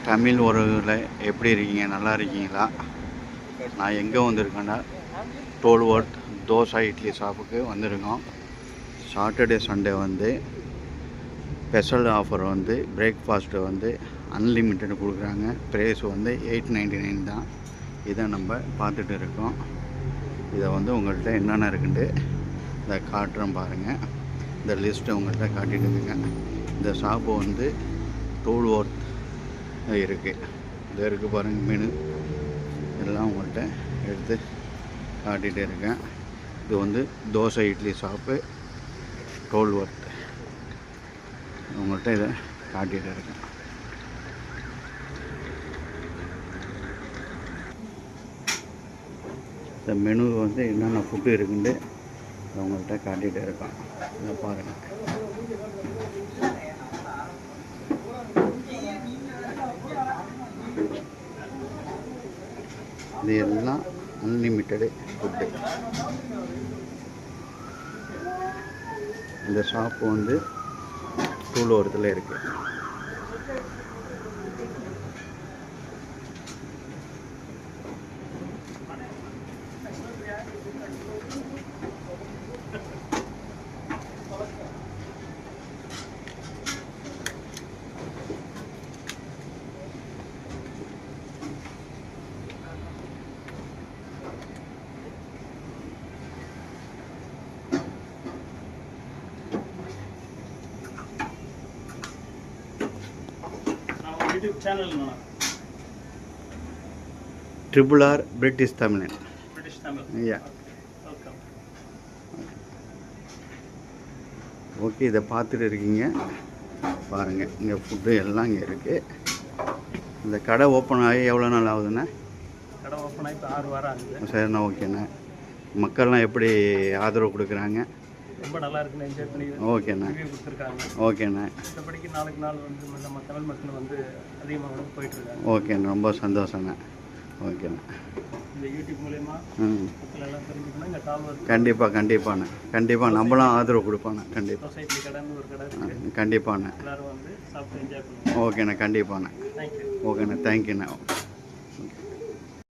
தமிழ் உறவுகளை எப்படி இருக்கீங்க? நல்லா இருக்கீங்களா? நான் எங்கே வந்திருக்கேன்னா டோல்வர்த் தோசை இட்லி ஷாப்புக்கு வந்திருக்கோம். சாட்டர்டே சண்டே வந்து ஸ்பெஷல் ஆஃபர் வந்து பிரேக்ஃபாஸ்ட்டு வந்து அன்லிமிட்டட் கொடுக்குறாங்க. ப்ரைஸ் வந்து 899 தான். இதை நம்ம பார்த்துட்டு இருக்கோம். இதை வந்து உங்கள்கிட்ட என்னென்ன இருக்குன்ட்டு இதை காட்டுறோம் பாருங்கள். இந்த லிஸ்ட்டை உங்கள்கிட்ட காட்டிட்டு இருக்குங்க. இந்த ஷாப்பு வந்து டோல்வர்த் இருக்குது. இது இருக்குது பாருங்கள், மெனு எல்லாம் உங்கள்கிட்ட எடுத்து காட்டிகிட்டே இருக்கேன். இது வந்து தோசை இட்லி ஷாப்பு டோல்வர்த். உங்கள்கிட்ட இதை காட்டிகிட்டு இருக்கேன். இந்த மெனு வந்து என்னென்ன ஃபுட்டு இருக்குன்னு உங்கள்கிட்ட காட்டிகிட்டே இருக்கோம். இதை பாருங்கள். இது எல்லாம் அன்லிமிட்டடு ஃபுட்டு. இந்த ஷாப்பு வந்து டோல்வர்த்தில் இருக்குது. YouTube channel na RRR British Tamil. Yeah. Welcome. Okay, இதை பார்த்துட்டு இருக்கீங்க பாருங்கள். இங்கே ஃபுட்டு எல்லாம் இங்கே இருக்குது. இந்த கடை ஓப்பன் ஆகி எவ்வளோ நாள் ஆகுதுண்ணா? கடை ஓப்பன் ஆகி 6 வாரம் ஆகுது. சரிண்ணா, ஓகேண்ணா. மக்கள்லாம் எப்படி ஆதரவு கொடுக்குறாங்க? ரொம்ப நல்லா இருக்குன்னு என்ஜாய் பண்ணி ஓகேண்ணா கொடுத்துருக்காங்க. ஓகேண்ணா. மற்றபடிக்கு நாளுக்கு நாள் வந்து நம்ம தமிழ் மக்கள் வந்து அதிகமாக வந்து போயிட்டுருக்காங்க. ஓகேண்ணா, ரொம்ப சந்தோஷண்ணா. ஓகேண்ணா. இந்த யூடியூப் மூலயமா மக்கள் எல்லாம் தெரிஞ்சுக்கணும். இந்த கால் கண்டிப்பாக நம்மளும் ஆதரவு கொடுப்பாண்ணா. கண்டிப்பாக சொசைட்டி கடைன்னு ஒரு கடை இருக்குது. கண்டிப்பாண்ணா. எல்லோரும் வந்து சாப்பிட்டு என்ஜாய் பண்ணுவோம். ஓகேண்ணா, கண்டிப்பாண்ணா. தேங்க்யூ. ஓகேண்ணா, தேங்க்யூண்ணா.